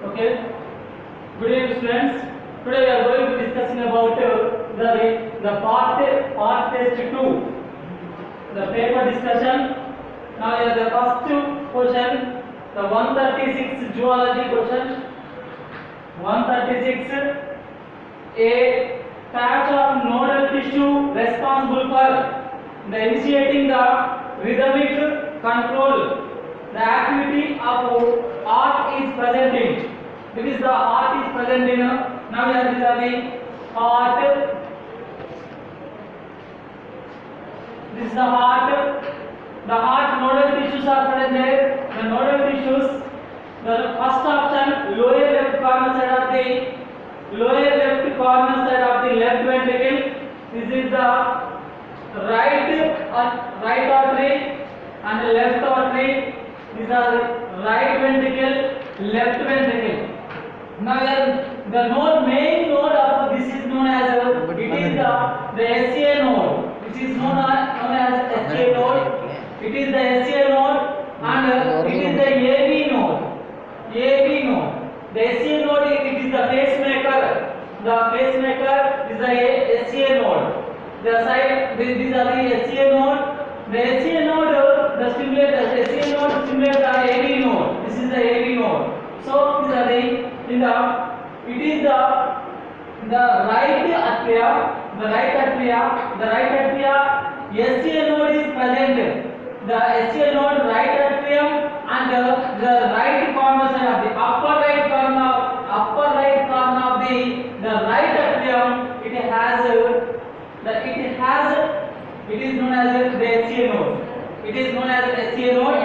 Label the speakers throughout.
Speaker 1: Okay. Good evening, students. Today we are going to discussing about the part test 2. The paper discussion. Now here the first question, the 136 zoology question. 136. A patch of nodal tissue responsible for the initiating the rhythmic control. The activity of heart is present in. Because the heart is present in. Now we are observing heart. This is the heart. The heart nodal tissues are present there. The nodal tissues. The first option, lower left corner side of the left ventricle. This is the right artery and the left artery. These are right ventricle, left ventricle. Now the main node of this is known as it is the SCA node. This is known as SCA node. It is the SCA node and it is the AV node. AV node. The SCA node it is the pacemaker. The pacemaker is the SCA node. The side these are the SCA node. The SCA node the stimulate the SCA node stimulate the AV node. This is the AV node. So these are it is the right atria. The right atria SCA node is present. The SCA node right atrium and the right corner side of the upper right corner of the right atrium it is known as the SCA node. It is known as SCA node.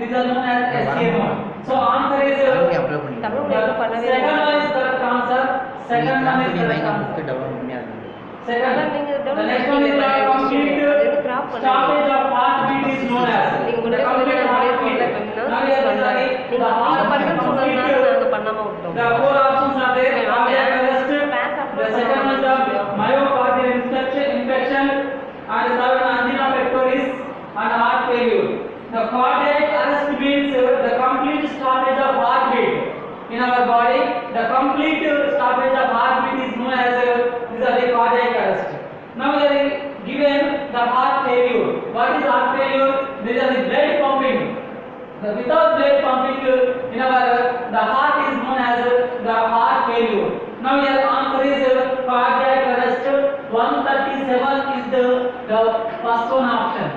Speaker 1: These are known as SCA node. So answer is second one is correct answer. Second one is correct answer. Second, the next one is the complete stoppage of heartbeat is known as the complete heartbeat. Now here is the heartbeat complete. The four options are there. Cardiac arrest. The second one is the myocardial infection, and the third one angina pectoris and heart failure. The cardiac arrest means the complete stoppage of heartbeat in our body. The complete stoppage of heartbeat is known as these are the cardiac arrest. Now we are given the heart failure. What is heart failure? These are the blood pumping. Without blood pumping in our the heart is known as the heart failure. Now your answer is cardiac arrest. 137 is the first one option.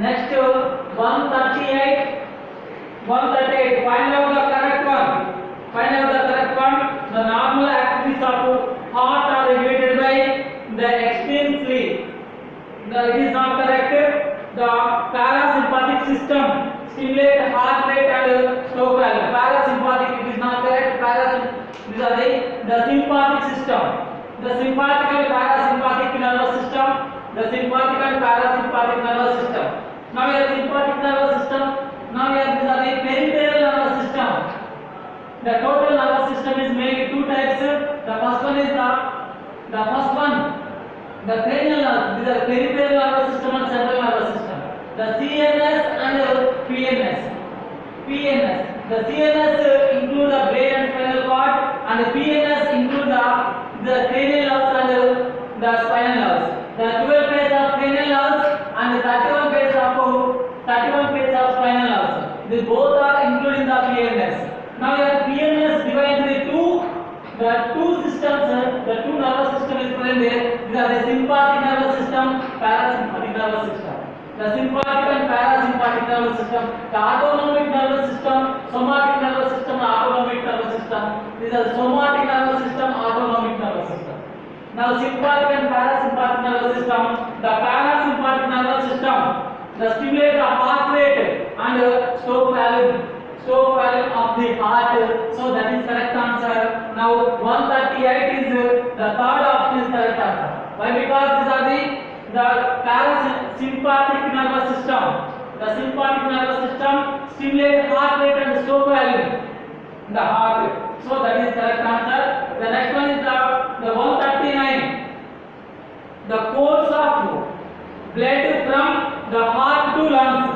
Speaker 1: Next 138. Find out the correct one. The normal activities of heart are regulated by the extreme sleep. It is not correct. The parasympathetic system stimulate heart rate and stroke valve. Parasympathetic it is not correct. These are the sympathetic system. The sympathetic and parasympathetic nervous system. The sympathetic and parasympathetic nervous system. Now we have sympathetic nervous system. Now we have these are the peripheral nervous system. The total nervous system is made two types. The first one is the cranial nerve. These are peripheral nervous system and central nervous system. The CNS and PNS. The CNS include the brain and spinal cord, and the PNS include the cranial nerves and the spinal nerves. The 12 pairs of cranial nerves and the 31 pairs of spinal nerves. These both are included in the PNS. Now your PNS divided into two systems. The two nervous system is present there. These are the sympathetic nervous system, parasympathetic nervous system. The sympathetic and parasympathetic nervous system, the autonomic nervous system, somatic nervous system, autonomic nervous system. These are somatic nervous system, autonomic nervous system. Now sympathetic and parasympathetic nervous system, the parasympathetic nervous system, the stimulate the heart rate and stroke valve of the heart. So that is correct answer. Now 138 is the third option is correct answer. Why? Because these are the parasympathetic nervous system. The sympathetic nervous system stimulate heart rate and stroke valve in the heart. So that is correct answer. The next one is the 139. The course of blood from the heart to lungs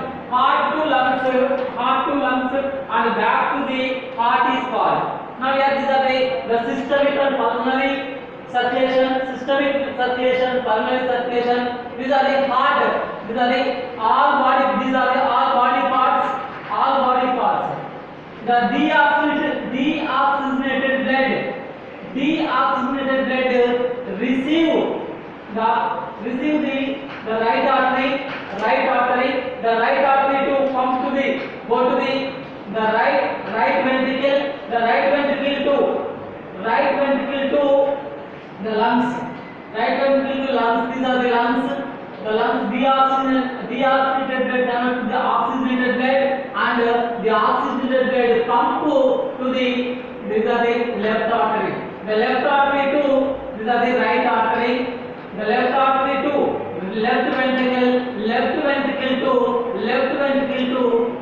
Speaker 1: and back to the heart is called. Now here these are the systemic and pulmonary circulation, pulmonary circulation. These are the heart. These are the all body. These are the all body parts. The deoxygenated blood receive the right artery. The right artery to come to the go to the right ventricle. The right ventricle to the lungs. Right ventricle to lungs. These are the lungs. The lungs deoxygenated blood connect to the oxygenated blood, and the oxygenated blood come to the these are the left artery. The left artery to these are the right artery. The left artery to left ventricle to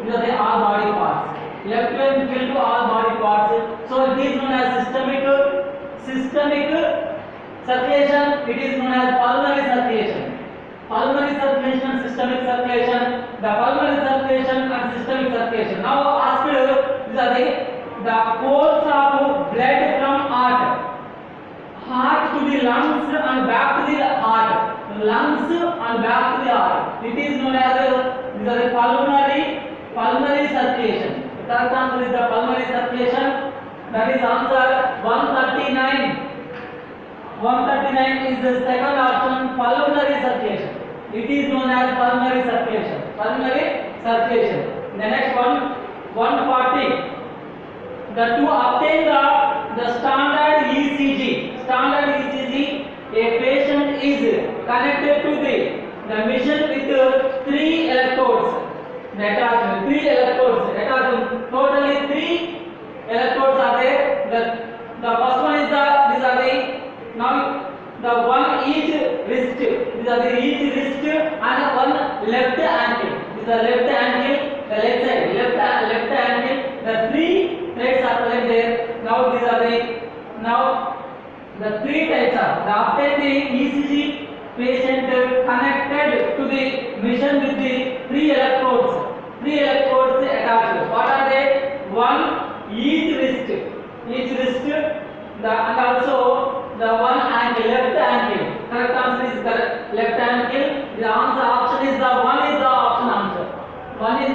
Speaker 1: these are the all body parts. Left ventricle to all body parts. So it is known as systemic circulation. It is known as pulmonary circulation. Pulmonary circulation, systemic circulation. The pulmonary circulation and systemic circulation. Now asked these are the course of blood from heart to the lungs and back to the heart. Lungs and back to the heart. It is known as these are the pulmonary circulation. The correct answer is the pulmonary circulation. That is answer 139. 139 is the second option, pulmonary circulation. It is known as pulmonary circulation. The next one, 140. To obtain the standard ECG, a patient is connected to the machine with 3 electrodes. The attachment, 3 electrodes. Totally 3 electrodes are there. The first one is these are the now the one each wrist. These are the each wrist and one left ankle. These are left ankle, the left side, left ankle. The 3 threads are present there. Now these are the 3 types of the obtain the ECG patient connected to the machine with the 3 electrodes. 3 electrodes attached. What are they? One each wrist. And also the one ankle, left ankle. Correct answer is left ankle. The answer option is the option answer. One is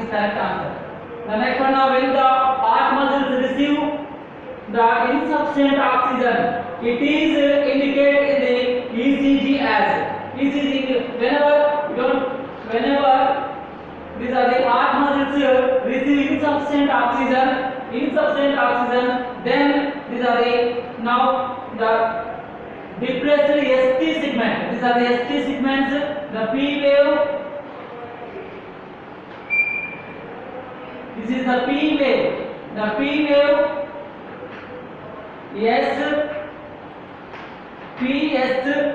Speaker 1: correct answer. The next one, now when the heart muscles receive the insufficient oxygen, it is indicated in the ECG as whenever these are the heart muscles receive insufficient oxygen, then these are the now the depressed ST segment. These are the ST segments. The P wave. This is the P wave. The P wave. PST.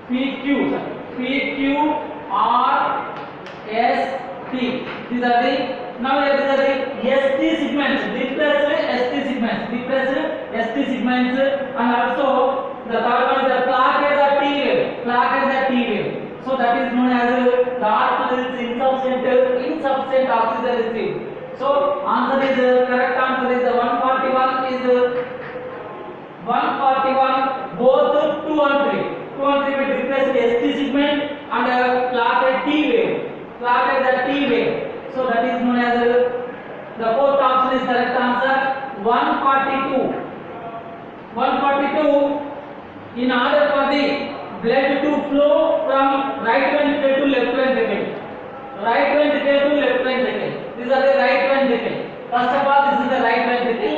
Speaker 1: PQRST. These are the ST segments, depressed ST segments, and also the third one is the plaqued T wave. So that is known as the heart muscles insufficient oxygen received. So answer is correct answer is 141 is 141 both 2 and 3. 2 and 3 will depressed ST segment and plaqued T wave. So that is known as the fourth option is correct answer 142. In order for the blood to flow from right ventricle to left ventricle. These are the right ventricle. First of all, this is the right ventricle,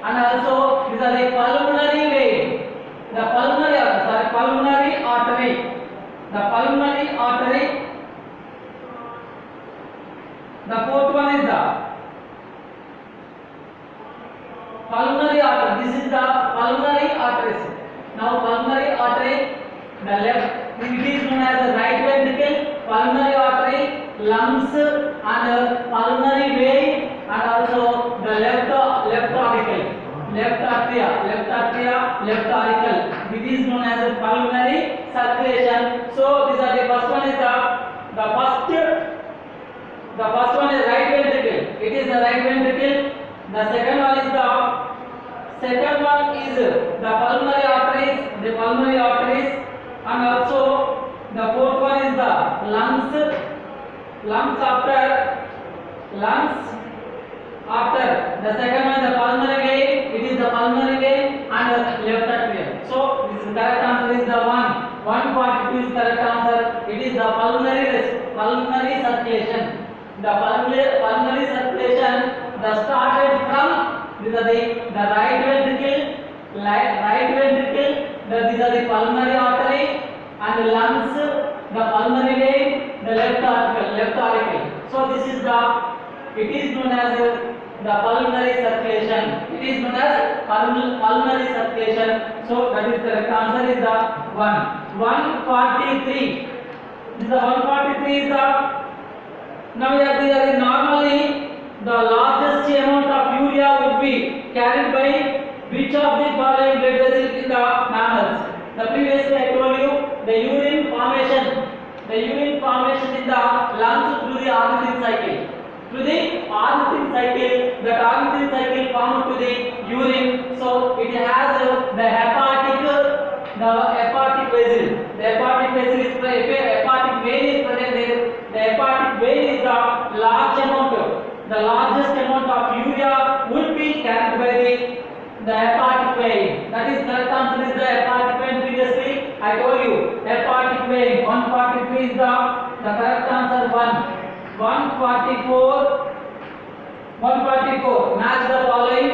Speaker 1: and also these are the pulmonary vein, the pulmonary artery. The fourth one is the pulmonary artery. This is the pulmonary arteries. Now pulmonary artery, the left, it is known as the right ventricle, pulmonary artery, lungs, and pulmonary vein, and also the left auricle. left atria, left auricle. It is known as a pulmonary circulation. So these are the first one is the first one is right ventricle. It is the right ventricle. The second one is the pulmonary arteries, and also the fourth one is the lungs. Lungs after the second one is the pulmonary vein. It is the pulmonary vein and left atrium. So this correct answer is the 142 is correct answer. It is the pulmonary circulation. The pulmonary circulation started from the right ventricle. These are the pulmonary artery, and the lungs, the pulmonary vein, the left auricle. So this is it is known as the pulmonary circulation. It is known as pulmonary circulation. So that is the correct answer is the 143. This is the 143 is the now these are normally the largest amount of urea would be carried by which of the following blood vessels in the mammals? The previously I told you the urine formation in the lungs through the ornithine cycle. Through the ornithine cycle, that ornithine cycle formed to the urine. So it has the hepatic vessel. The hepatic vessel is hepatic vein is present there. The hepatic vein is the largest amount of urea would be carried by the hepatic vein. That is correct answer is the hepatic vein. Previously I told you hepatic vein. 143 is the correct answer. 144. Match the following.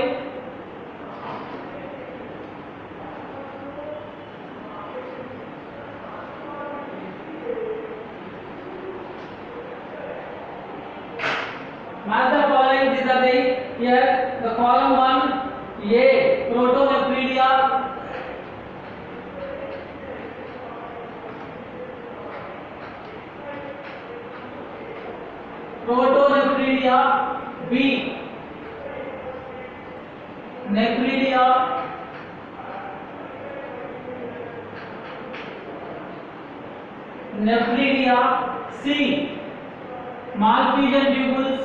Speaker 1: Match the following. These are here the column 1 A, Protonephridia. Protonephridia. B, Nephridia. C, Malpighian tubules.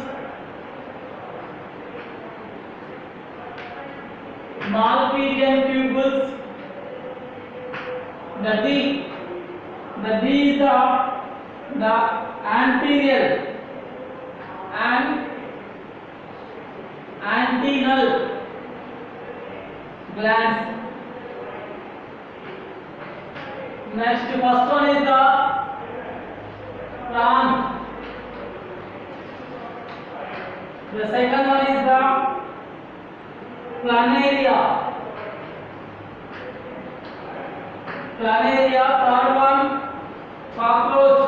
Speaker 1: The D is the anterior and antennal glands. Next, first one is the plant. The second one is the planaria. Third one cockroach.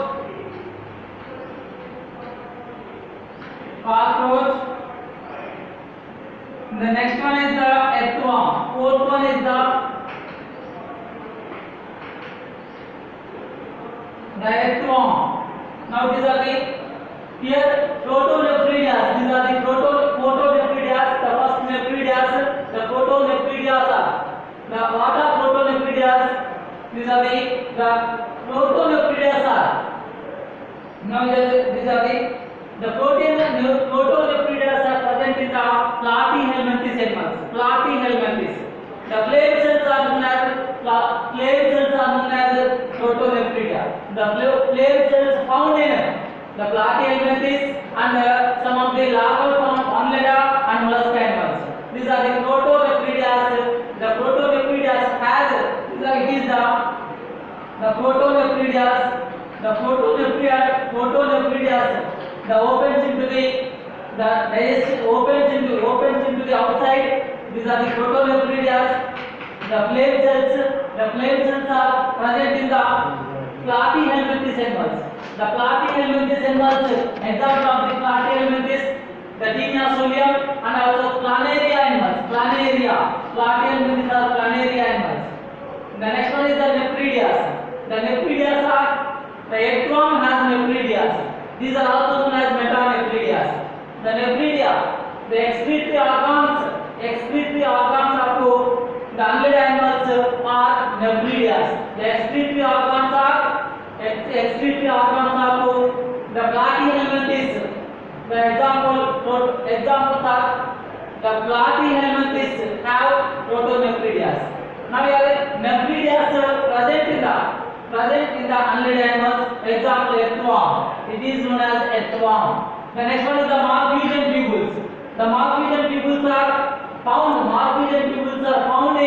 Speaker 1: The next one is the earthworm. Fourth one is the earthworm. Now these are the here Protonephridias. These are the Protonephridias. The first Nephridias, the Protonephridias are the what are Protonephridias? These are the Protonephridias are. Now these are the Protonephridias are present in the platyhelminthes animals. The flame cells are known as Protonephridia. The flame cells found in the platyhelminthes and some of the larval form of Annelida and mollusca animals. These are the Protonephridias. The Protonephridias has the Protonephridias opens into the opens into the outside. These are the Protonephridias. The flame cells are present in the platyhelminthes animals. The platyhelminthes animals, example of the platyhelminthes, the Taenia solium and also planaria animals. Platyhelminthes are planaria animals. The next one is the Nephridias. The Nephridias are the earthworm has Nephridias. These are also known as Metanephridias. The Nephridia, the excretory organs examples are the platyhelminthes have protonephridias. Now here nephridias present in the unled animals. Example, earthworm. It is known as earthworm. The next one is the Malpighian tubules. The Malpighian tubules are found. Malpighian tubules are found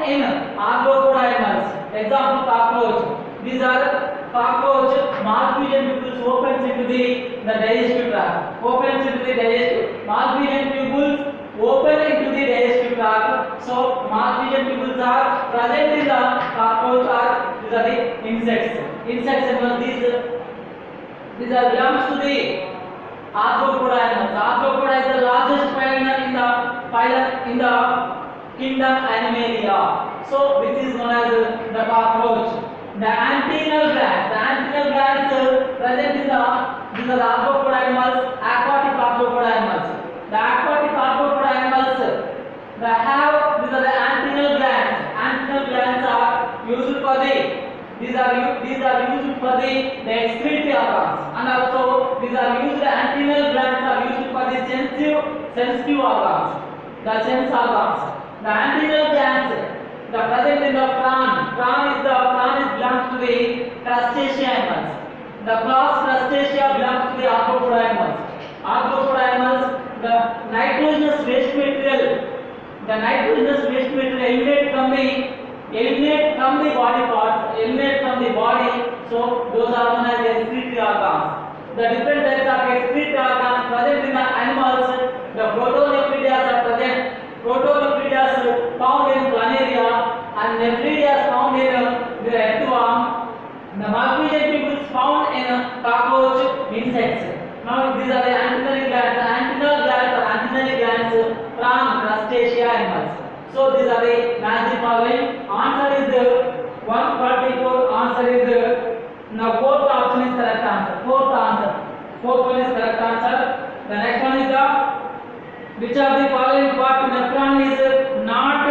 Speaker 1: in arthropod animals. Example, cockroach. These are cockroach. Malpighian tubules opens into the digestive tract. Opens into the digestive. Malpighian tubules open into the digestive tract. So Malpighian tubules are present in the cockroach or these are the insects. Insects and these are belongs to the arthropod animals. Arthropod is the largest phylum in the kingdom Animalia. So this is known as the cockroach. The antennal glands present in these are arthropod animals, aquatic arthropod animals. The aquatic arthropod animals they have these are the antennal glands. Antennal glands are used for the these are used for the excretory organs, and also these are used antennal glands are used for the sensitive organs, the sense organs. The antennal glands the present in the prawn. Prawn belongs to the crustacea animals. The class Crustacea belongs to the arthropod animals. Arthropod animals, the nitrogenous waste material eliminate from the body parts, eliminate from the body. So those are known as excretory organs. The different types of excretory organs present in the animals. The protonephridias are present. Protonephridias found in planaria and nephridias found in the earthworm. The Malpighian tubules found in cockroach insects. Now these are the antennal glands. Antennal glands from Crustacea animals. So these are the magic following. Answer is 144. Answer is now fourth option is correct answer. Fourth one is correct answer. The next one is which of the following part nephron is not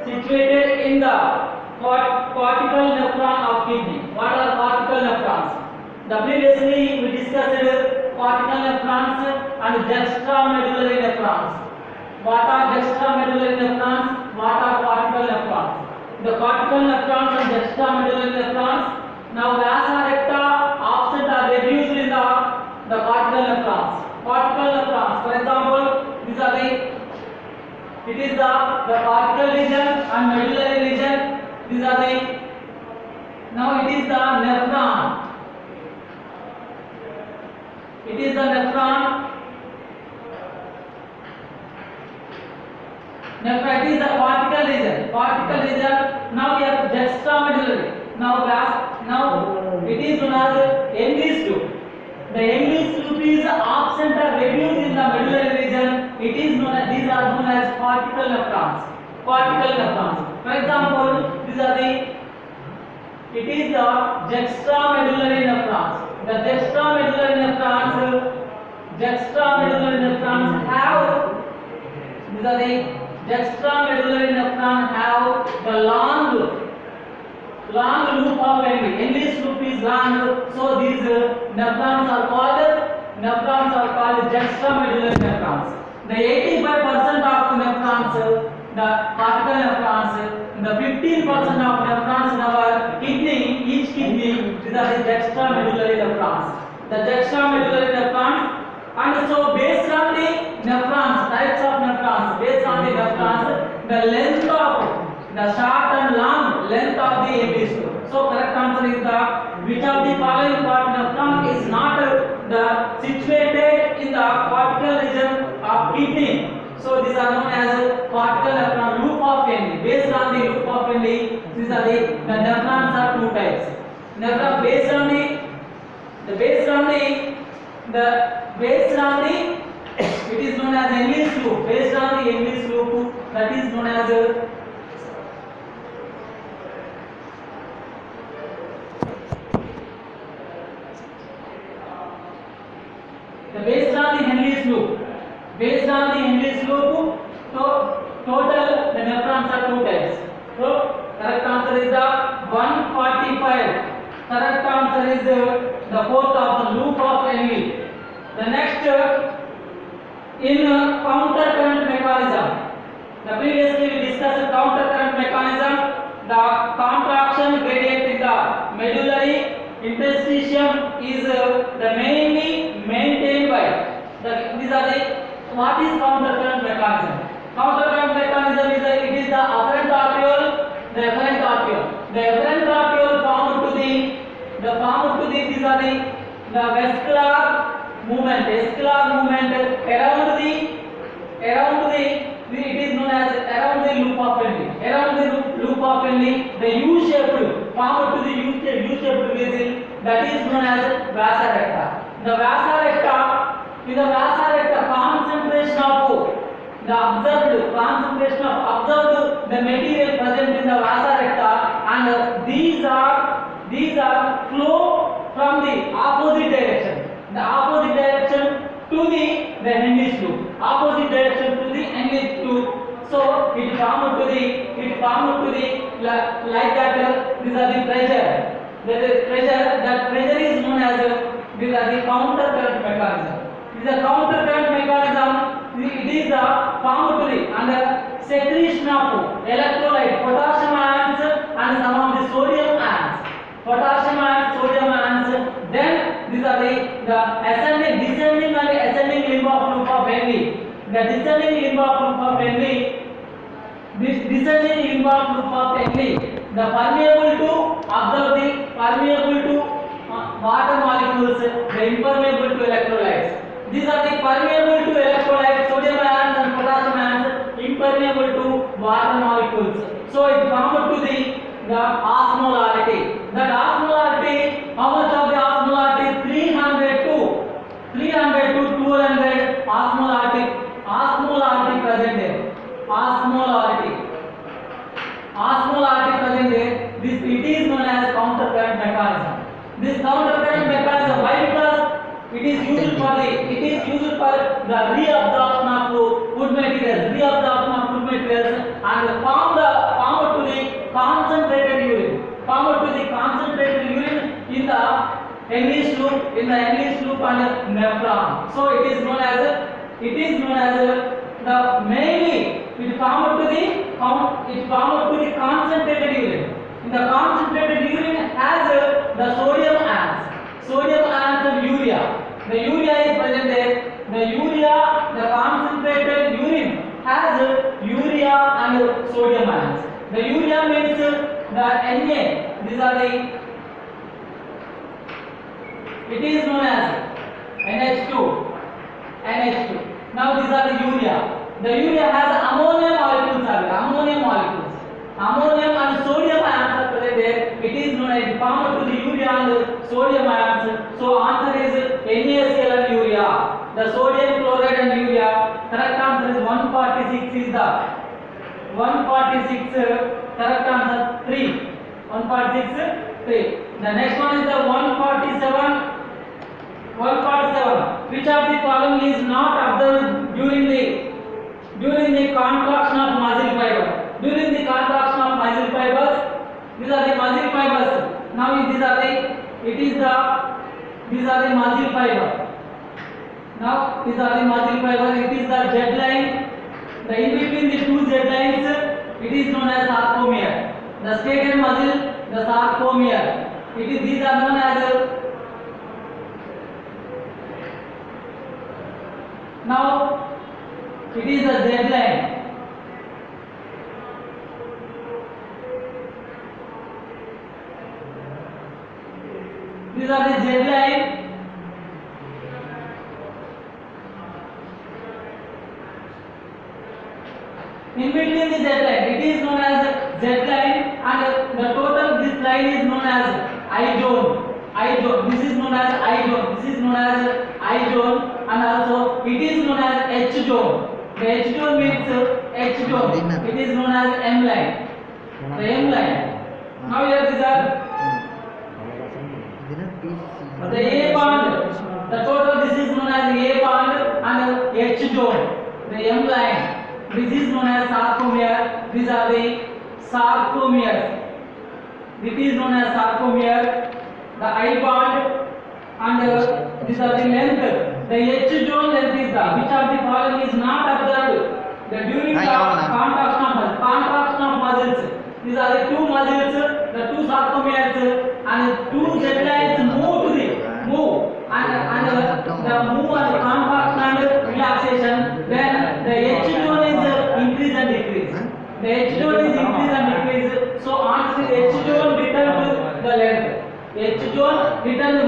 Speaker 1: situated in the cortical nephron of kidney? What are cortical nephrons? Previously we discussed cortical nephrons and juxtamedullary nephrons. What are juxtamedullary nephrons? What are cortical nephrons? The cortical nephrons and juxtamedullary nephrons. Now vasa recta absent or reduced in the cortical nephrons. Cortical nephrons. For example, these are it is the cortical region and medullary region. These are now it is the nephron. It is the nephron. Nephron is the cortical region. Now we have juxtamedullary. Now it is known as Henle's loop. The Henle's loop is absent or reduced in the medullary region. It is known as these are known as cortical nephrons. For example, these are it is the juxtamedullary nephrons. The juxtamedullary nephrons have these are the juxtamedullary nephron have the long loop of Henle's loop is long. So these nephrons are called juxtamedullary nephrons. The 85% of nephrons, the cortical nephrons, the 15% of nephrons in our kidney, each kidney, these are the juxtamedullary nephrons. The juxtamedullary nephrons. And so based on the nephrons, types of nephrons, the length of the short and long length of the Henle's loop. So correct answer is which of the following part nephron is not situated in the cortical region of kidney. So these are known as cortical nephron loop of Henle. Based on the loop of Henle, these are the nephrons are two types. Nephron based on it is known as Henle's loop. Based on the Henle's loop, that is known as based on the Henle's loop. Based on the Henle's loop, total the nephrons are two types. So correct answer is the 145. Correct answer is the fourth option, loop of Henle. The next in counter current mechanism. The previously we discussed counter current mechanism. The contraction gradient in the medullary interstitium is the mainly maintained by these are the what is counter current mechanism. Counter current mechanism is it is the afferent arteriole, the efferent arteriole. The efferent arteriole formed to the these are the vascular movement around the it is known as around the loop of Henle, the U-shaped formed to the U-shaped vessel that is known as vasa recta. In the vasa recta concentration of the observed the material present in the vasa recta, and these are flow from the opposite direction. The opposite direction to the Henle's loop. Opposite direction to the Henle's loop. So it formed to the like that. These are the pressure. That pressure is known as these are the counter current mechanism. This is a counter current mechanism. It is the formed to the under secretion of electrolyte, potassium ions and some of the sodium ions. Potassium ions, sodium ions. Then these are the ascending, descending and ascending limb of loop of Henle. The descending limb of loop of Henle. This descending limb of loop of Henle. The permeable to absorb the permeable to water molecules. The impermeable to electrolytes. These are the permeable to electrolytes, sodium ions and potassium ions. Impermeable to water molecules. So it formed to the osmolarity. That osmolarity, how much of the osmolarity? 300 to 200 osmolarity present there. Osmolarity present there. This it is known as counter current mechanism. This counter current mechanism, why? Because it is used for the reabsorption of food materials, and formed to the concentrated urine. In the Henle's loop, and nephron. So it is known as the mainly it formed to the concentrated urine. In the concentrated urine has the sodium ions and urea. The urea is present there. The concentrated urine has urea and sodium ions. The urea means the Na. These are the. It is known as NH2. Now these are the urea. The urea has ammonium molecules. Ammonium and sodium ions are present there. It is known as formed to the urea and sodium ions. So answer is NaCl and urea. The sodium chloride and urea. Correct answer is 146 is the 146. Correct answer 3. 146 3. The next one is the 147. Which of the following is not observed during the contraction of muscle fiber? During the contraction of muscle fibers, these are the muscle fibers. Now these are the muscle fiber. Now these are the muscle fibers. It is the Z line. The in between the two Z lines, it is known as sarcomere. The stated muscle, the sarcomere. These are known as now it is the Z line. These are the Z line. In between the Z line, it is known as Z line, and the total this line is known as I zone. This is known as I zone, and also it is known as H zone. The H zone means H zone. It is known as M line. The M line. Now here these are the A bond. The total this is known as A bond and H zone. The M line. This is known as sarcomere. These are the sarcomeres. This is known as sarcomere. The I bond and these are the length. The H zone length is the which of the following is not observed the during the contraction of muscles. These are the two muscles, the two sarcomeres and two Z lines move to the move and the move and contraction and relaxation. Then the H zone is increase and decrease. The H zone is increase and decrease. So answer is H zone return to the length. H zone return to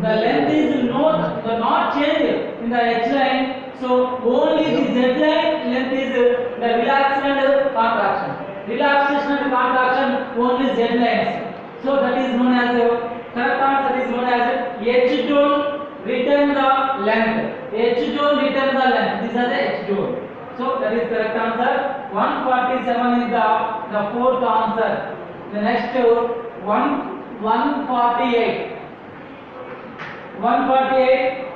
Speaker 1: the length is not change in the H line. So only the Z line length is the relaxation and contraction. Relaxation and contraction only Z lines. So that is known as correct answer is known as H zone return the length. H zone return the length. These are the H zone. So that is correct answer. 147 is the fourth answer. The next 148. 148.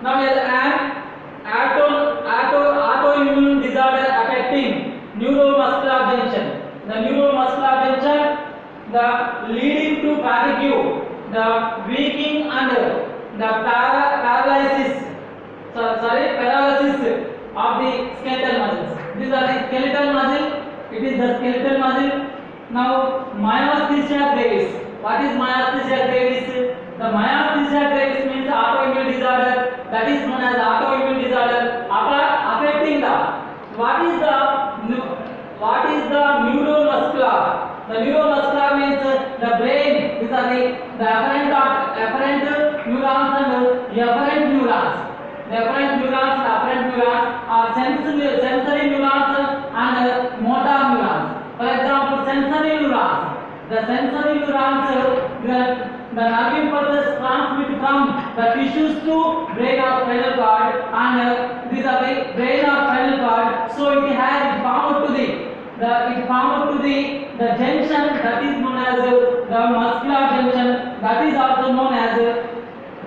Speaker 1: Now is an autoimmune disorder affecting neuromuscular junction. The neuromuscular junction, the leading to fatigue, the weakening and the paralysis of the skeletal muscles. These are the skeletal muscle. It is the skeletal muscle. Now myasthenia gravis. What is myasthenia gravis? The myasthenia gravis means autoimmune disorder. That is known as autoimmune disorder affecting the what is the neuromuscular? The neuromuscular means the brain. These are the afferent neurons and efferent neurons. The efferent neurons are sensory neurons and motor neurons. For example, sensory neurons. The sensory neurons, the nerve impulses transmit from the tissues to brain of spinal cord, and these are the brain of spinal cord. So it formed to the junction that is known as the muscular junction. That is also known as the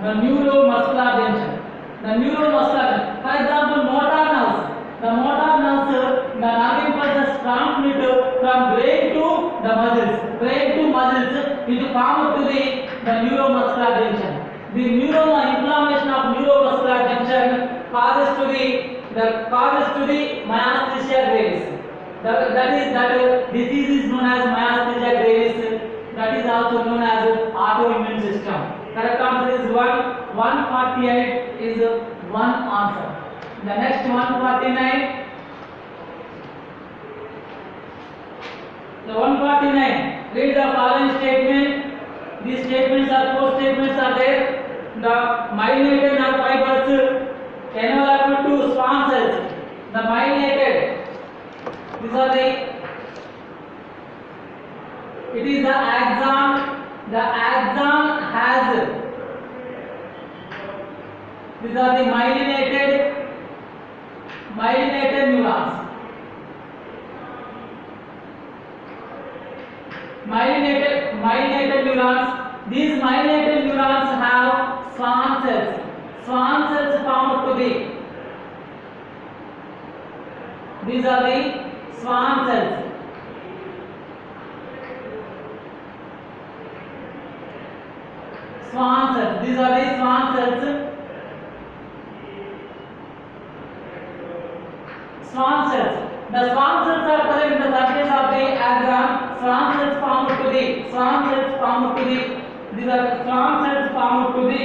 Speaker 1: neuromuscular junction. The neuromuscular, for example, motor nerves. The motor nerves, the nerve impulses transmit from brain to the muscles. Brain to muscles, it forms to the neuromuscular junction. The inflammation of neuromuscular junction causes to the myasthenia gravis. That disease is known as myasthenia gravis. That is also known as autoimmune system. Correct answer is 148 is one answer. The next 149. The 149. Read the following statement. These statements are four statements are there. The myelinated nerve fibers envelop to swan cells. The myelinated. These are the. It is the axon. The axon has. These are the myelinated neurons. Myelinated neurons. These myelinated neurons have swan cells. Swan cells formed to be. These are the swan cells. Swan cells. These are the swan cells. Swan cells. The swan cells are present in the surface of the axon. Swan cells formed to the. These are swan cells formed to the.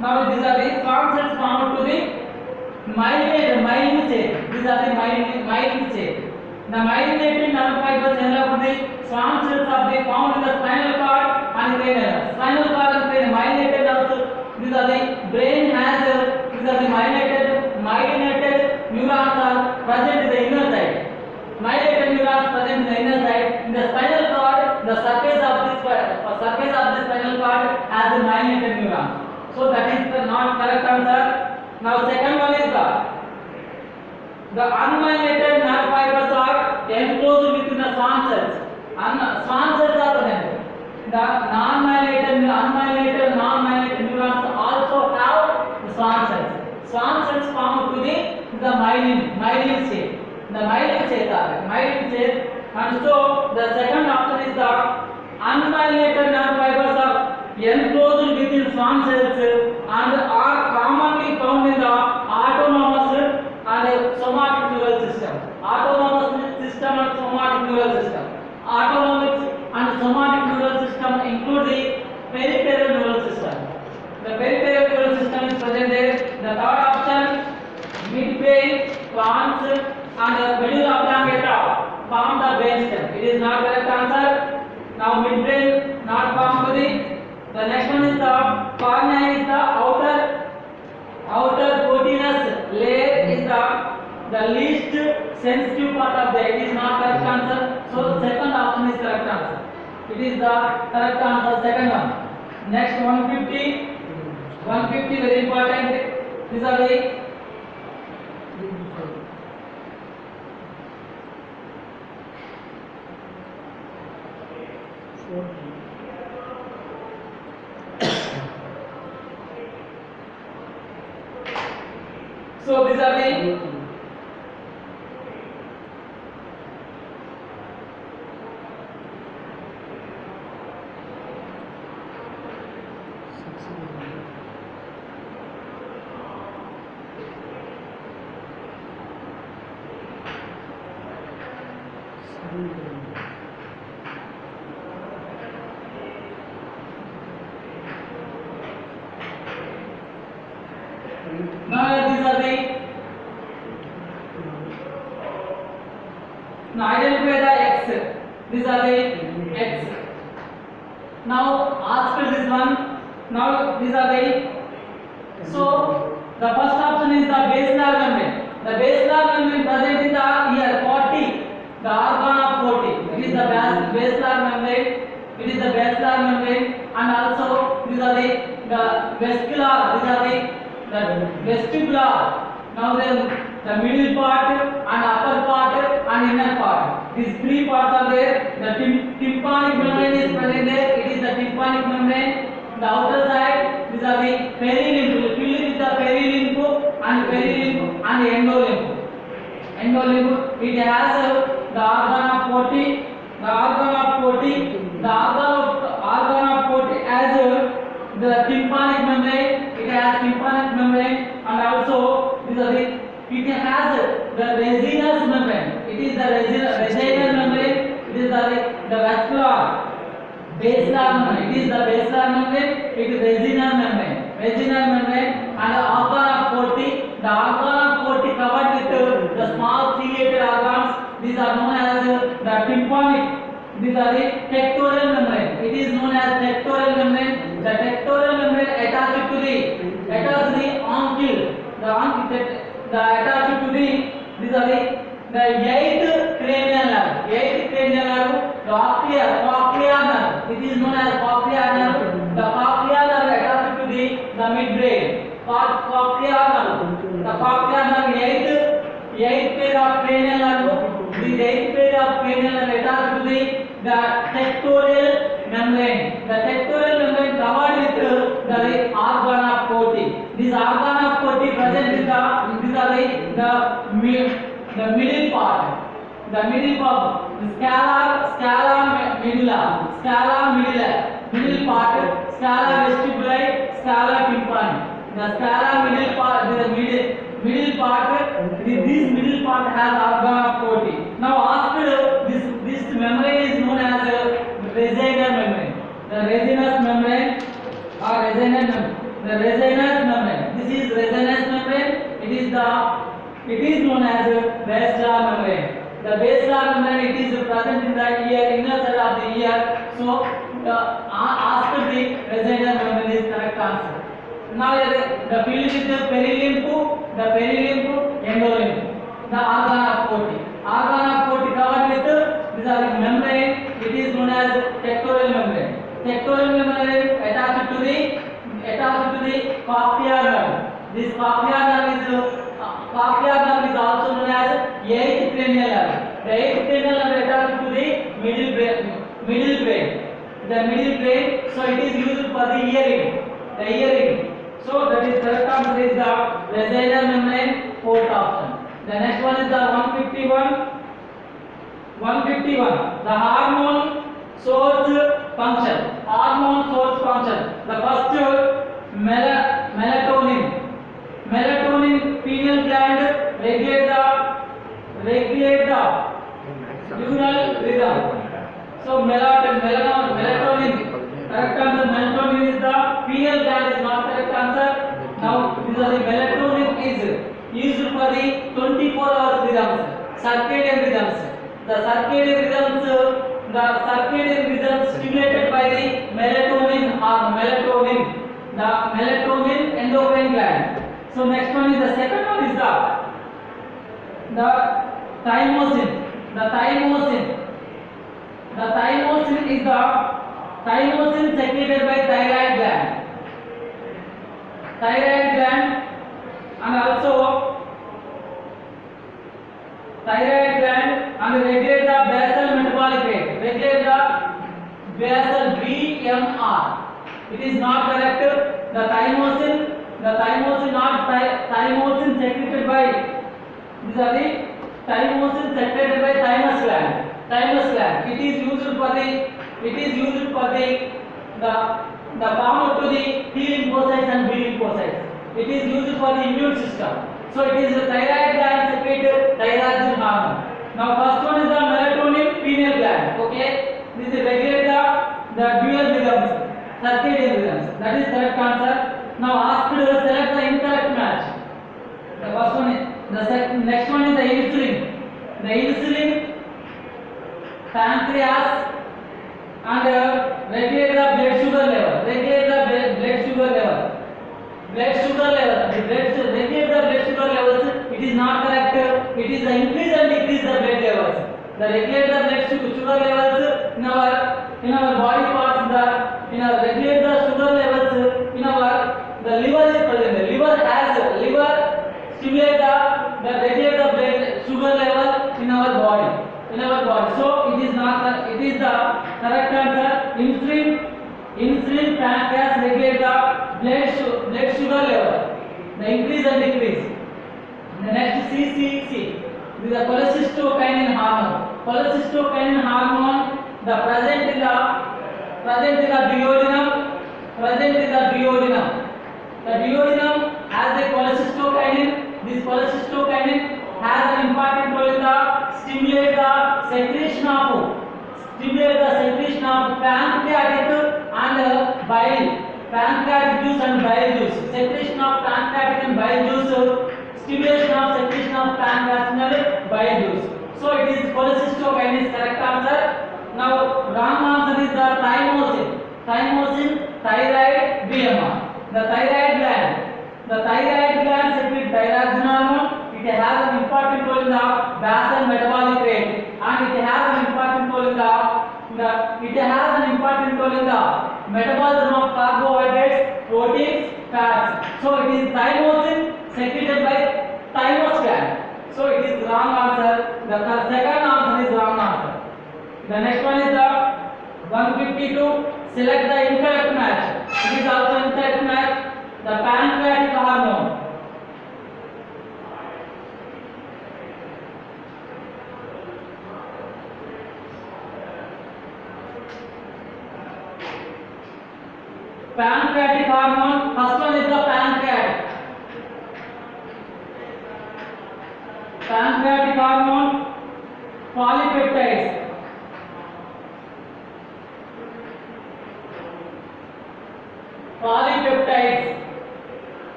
Speaker 1: Now these are the swan cells formed to the myelin cell. These are the myelin cell. The myelinated nerve fibers envelop the swan cells of the found in the spinal cord and cranial. Spinal cord and cranial myelinated nerves. These are the brain has. These are the myelinated neurons are present in the inner side. Myelinated neurons present in the inner side. In the spinal cord, the surface of the spinal cord has the myelinated neurons. So that is the not correct answer. Now second one is the unmyelinated nerve fibers are enclosed within the swan cells. Swan cells are present. The unmyelinated neurons also have the swan cells. Swan cells form to the myelin cell. The myelin cell. And so the second option is the unmyelinated nerve fibers are enclosed within Schwann cells and are commonly found in the autonomous and somatic neural system. Autonomous system and somatic neural system. Autonomic and somatic neural system include the peripheral neural system. The peripheral neural system is present there. The third option, midbrain, pons and medulla oblongata form the brainstem. It is not correct answer. Now midbrain not formed. The next one is the cornea is the outer cotinous layer is the least sensitive part of the. It is not correct answer. So the second option is correct answer. It is the correct answer. Second one. Next 150 very important. These are the so these are the now these are the now identify the X. These are the X. Now ask this one. Now these are the so the first option is the basilar membrane. The basilar membrane present in the ear 40. The organ of 40. It is the basilar membrane. It is the basilar membrane and also these are the vesicular. These are the vestibular. Now the middle part and upper part and inner part. These three parts are there. The tympanic membrane is present there. It is the tympanic membrane. The outer side, these are the perilymph. Filled with the perilymph and endolymph. Endolymph. It has the organ of 40. The organ of 40 as the tympanic membrane. It has tympanic membrane and also these are the. It has the resinous membrane. It is the resinous membrane. It is the vascular basilar membrane. It is the basilar membrane. It is resinous membrane. Resinous membrane and the organ of 40. The organ of 40 covered with the small ciliated organs. These are known as the tympanic. These are the tectorial membrane. It is known as tectorial membrane. The tectorial membrane attached to the uncle. The attached to the these are the eighth cranial nerve. Eighth cranial nerve. The cochlear nerve. It is known as cochlear nerve. The cochlear nerve attached to the midbrain. Cochlear nerve. The cochlear nerve eighth pair of cranial nerve. This eighth pair of cranial nerve attached to the tectorial membrane. The tectorial membrane covered with the organ of 40. This organ of 40 present in the middle part. The middle part, the scala medulla, middle part, scala vestibuli, scala tympani. The scala middle part, this middle part has organ of 40. Now after this membrane is known as resinous membrane. The resinous membrane or resinous membrane. This is resinous membrane. It is known as basilar membrane. The basilar membrane it is present in the ear, inner side of the ear. So after the resinous membrane is correct answer. Now the filled with the perilymph, endolymph. The organ of 40. Organ of 40 covered with these are the membrane. It is known as tectorial membrane. Tectorial membrane attached to the cochlear nerve. This cochlear nerve is also known as eighth cranial nerve. The eighth cranial nerve attached to the middle brain. The middle brain. So it is used for the hearing. The hearing. So that is correct answer is the resinous membrane, fourth option. The next one is the 151. The hormone source function. hormone source function. The first melatonin. Melatonin pineal gland regulate the neural rhythm. So melatonin correct answer. Melatonin is the pineal gland is not correct answer. Now this is the melatonin is used for the 24 hours rhythms, circadian rhythms. The circadian rhythms stimulated by the melatonin or melatonin, the melatonin endocrine gland. So next one is the second one is the thymosin. The thymosin is the thymosin secreted by thyroid gland and also thyroid gland and regulate the basal metabolic rate, regulate the basal BMR. It is not correct. The thymosin secreted by, these are the thymosin secreted by thymus gland. It is used for the farmer to the T lymphocytes and B lymphocytes. It is used for the immune system. So it is the thyroid gland secreted thyroxine hormone. Now first one is the melatonin pineal gland. Okay, this is regulate the dual rhythms, circadian rhythms. That is correct answer. Now asked select the incorrect match. The first one is next one is the insulin. The insulin, pancreas and regulate the blood sugar level. Regulate the blood sugar level. Regulate the blood sugar levels. It is not correct. It is the increase and decrease the blood levels. The regulate the blood sugar levels in our body parts. Regulate the sugar levels in the liver is present. The liver stimulate the regulate the blood sugar level in our body. So it is not. It is the correct answer. Insulin, pancreas regulate the blood sugar level. The increase and decrease. The next CCC. This is the cholecystokinin hormone. Cholecystokinin hormone, the present in the duodenum. The duodenum has the cholecystokinin. This cholecystokinin has an important role in the stimulate the secretion of pancreatic and bile. Pancreatic juice and bile juice. Secretion of pancreatic and bile juice. Stimulation of secretion of pancreatic and bile juice. So it is cholecystokinin is correct answer. Now wrong answer is the thymosin. Thyroid BMR. The thyroid gland secretes thyroxine hormone. It has an important role in the basal metabolic rate, and it has an important role in the metabolism of carbohydrates, proteins, fats. So it is thymosin secreted by thymus gland. So it is wrong answer. The second answer is wrong answer. The next one is the 152. Select the incorrect match. It is also incorrect match. The pancreatic hormone. Pancreatic hormone. First one is the pancreatic. Pancreatic hormone, polypeptides.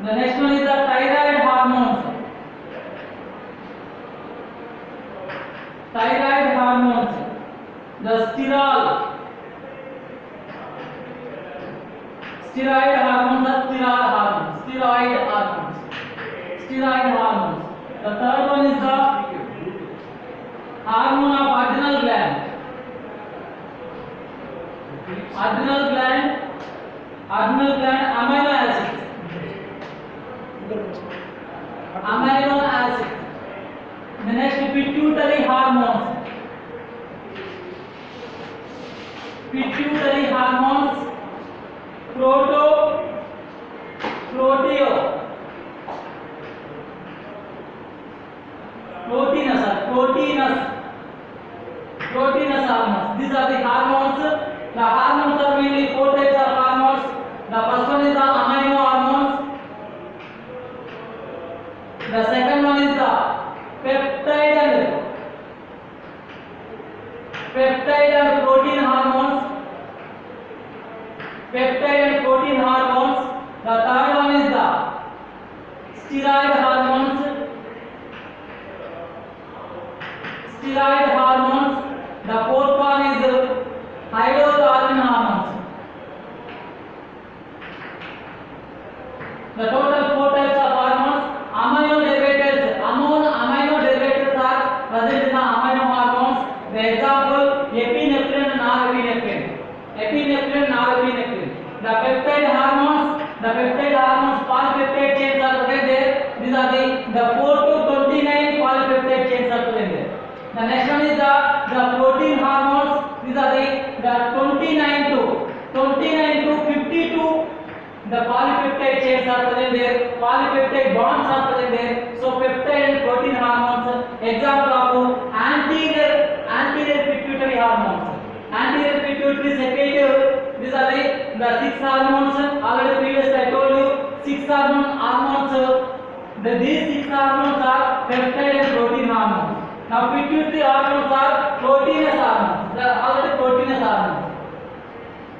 Speaker 1: The next one is the thyroid hormones. The steroid hormones. The third one is the hormone of adrenal gland. Adrenal gland, amino acids. The next pituitary hormones. proteinous hormones. These are the hormones. The hormones are mainly four types of hormones. The first one is the amino hormones. The second one is the peptide and protein hormones. Peptide and protein hormones. The third one is the steroid hormones. Steroid hormones. The fourth one is hydrocarbon hormones. The total four types of hormones. Amino derivatives are present in the amino hormones. The example epinephrine and norepinephrine. The peptide hormones. Polypeptide chains are present there. These are the 4 to 29 polypeptide chains are present there. The next one is the protein hormones. These are the 29 to 52. The polypeptide chains are present there. Polypeptide bonds are present there. So peptide and protein hormones. Example of anterior pituitary hormones. Anterior pituitary secretive. These are the 6 hormones. Already previously I told you 6 hormones. These 6 hormones are peptide and protein hormones. Now pituitary hormones are proteinous hormones. They are already proteinous hormones.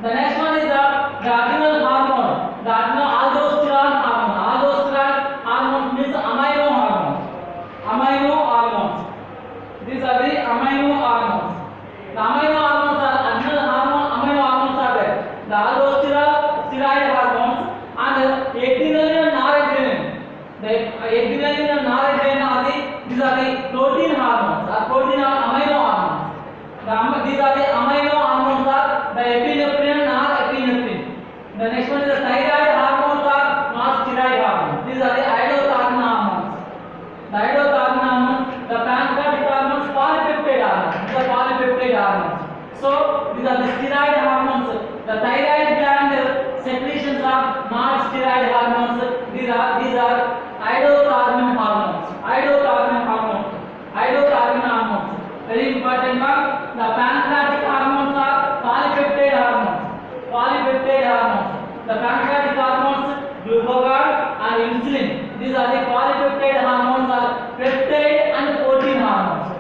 Speaker 1: The next one is the adrenal hormone. The aldosterone hormone. Aldosterone hormone means amino hormones. These are the amino hormones. The amino hormones are adrenal hormone. Amino hormones are there. The aldosterone, steroid hormones, and adrenaline and noradrenaline. The adrenaline and noradrenaline are these are the protein hormones. Protein or amino hormones. These are the amino hormones are the epinephrine and norepinephrine. The next one is the thyroid hormones are not steroid hormones. These are the iodothormin hormones. The iodothormin hormones, the pancreatic hormones, polypeptide hormones. These are polypeptide hormones. So these are the steroid hormones. The thyroid gland secretions are not steroid hormones. These are iodothormin hormones. Iodothormin hormones. Very important one. The pancreatic hormones are polypeptide hormones. The pancreatic hormones, glucagon and insulin. These are the polypeptide hormones are peptide and protein hormones.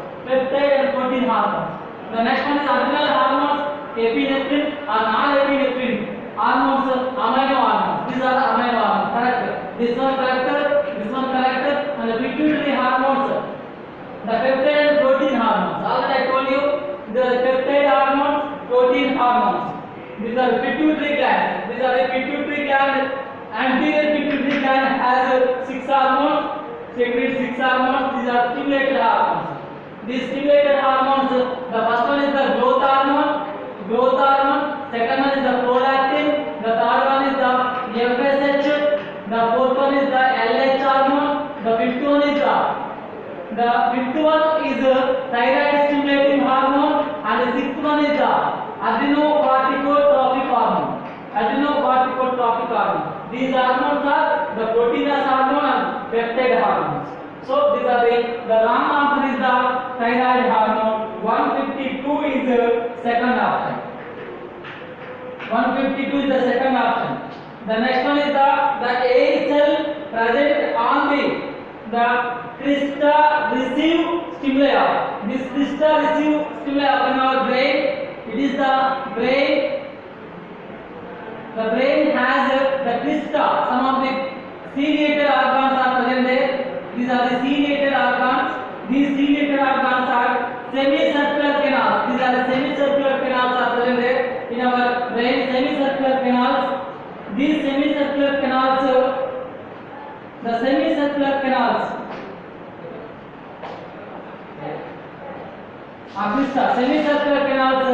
Speaker 1: The next one is adrenal hormones, epinephrine or non-epinephrine hormones, amino hormones. These are amino hormones. Correct. This one correct. And the pituitary hormones, the peptide and protein hormones. Already I told you the peptide hormones, protein hormones. These are pituitary glands. Anterior pituitary gland has 6 hormones. Secrete 6 hormones. These are stimulated hormones. These stimulated hormones, the first one is the growth hormone. Second one is the prolactin. The third one is the FSH. The fourth one is the LH hormone. The fifth one is thyroid stimulating hormone, and the sixth one is the adrenocorticotropic hormone. These hormones are the proteinous hormone and peptide hormones. So these are the wrong answer is the thyroid hormone. 152 is the second option. 152 is the second option. The next one is the air cell present on the crista receive stimuli. This crista receive stimuli in our brain. It is the brain. The brain has the crista. Some of the ciliated organs are present there. These are the ciliated organs. These ciliated organs are semicircular canals. These are the semicircular canals are present there in our brain. Semicircular canals. These semicircular canals. The semicircular canals. Semicircular canals.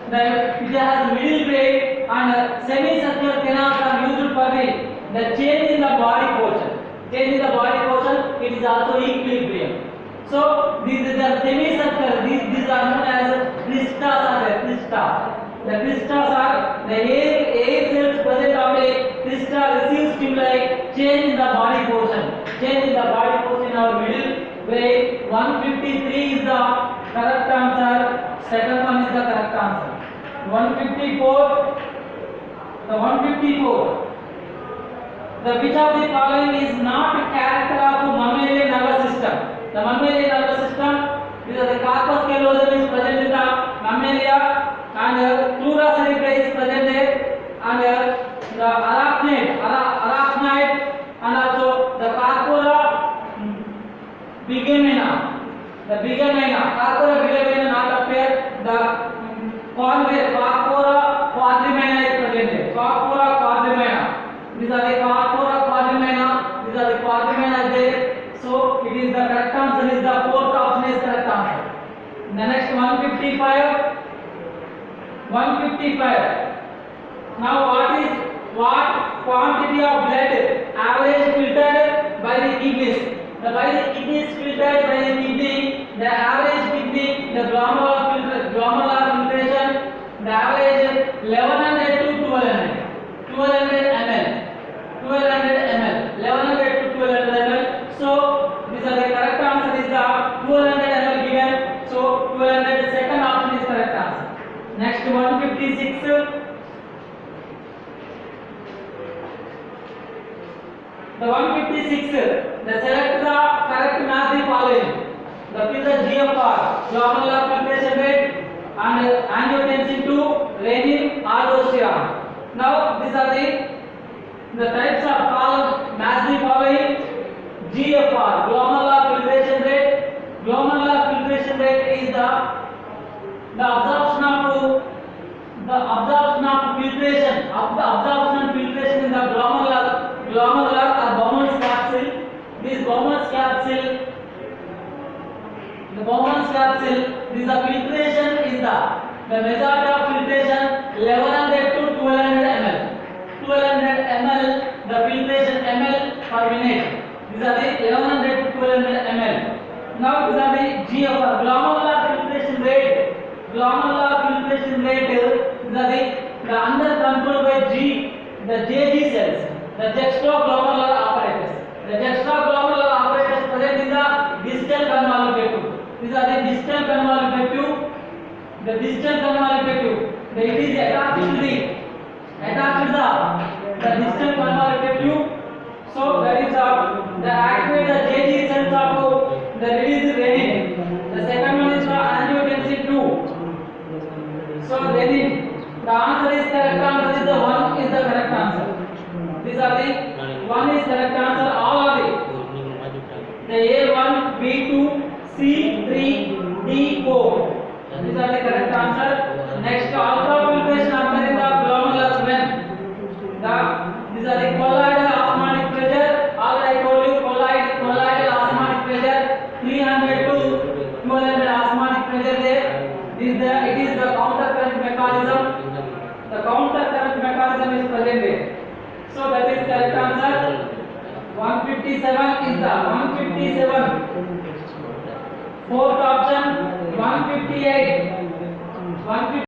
Speaker 1: It has middle brain, and semicircular canals are used for the change in the body portion. It is also equilibrium. So these are the semicircular. These are known as cristas. The cristas are the air cells present on the crista receive stimuli, change in the body portion. In our Wait, 153 is the correct answer. Second one is the correct answer. 154. The 154. The which of the following is not a character of mammalian nervous system? The mammalian nervous system is the corpus callosum is present in the mammalia, and pleura cerebri is present there, and the arachnoid, and also the corpora bigemina. The bigemina, corpora bigemina not appear. The corpora quadrimina is present there. Corpora quadrimina. These are the corpora quadrimina. These are the quadrimina there. So it is the correct answer. Is the fourth option is correct answer. The next 155. 155. Now what quantity of blood average filtered by the kidneys? The by the kidneys filtered by the kidney, the average kidney, the glomerular filtration, the average 1100 to 1200. 1200 ml. 1200 ml. 1100 to 1200 ml. So these are the correct answer is the 1200 ml given. So 1200 second option is correct answer. Next 156. The 156. The select the correct match the following. The figure GFR, glomerular filtration rate, and angiotensin 2, renin, aldosterone. Now these are the types of column match the following. GFR, glomerular filtration rate. Glomerular filtration rate is the absorption of filtration in the glomerular or Bowman's capsule. This Bowman's capsule, the Bowman's capsule, this the filtration is the majority of filtration 1100 to 1200 ml. 1200 ml the filtration ml per minute. These are the 1100 to 1200 ml. Now these are the GFR, glomerular filtration rate. Glomerular filtration rate is the under control by G, the JG cells, the juxtaglomerular apparatus. The juxtaglomerular apparatus present in the distal convoluted. These are the distal convoluted. The distal convoluted. It is attached to the distal convoluted. So that is the activate the JG cells of the release renin. The second one is the angiotensin 2. So renin. The answer is correct answer is the one is the correct answer. These are the one is correct answer. All are the A1, B2, C3, D4. These are the correct answer. Next ultra filtration occur in the glomerular vein. These are the colloidal osmotic pressure. All I told you colloidal osmotic pressure 300 to 200 osmotic pressure there. It is the counter current mechanism. The counter current mechanism is present there. So that is correct answer. 157 is the 157. Fourth option 158. 158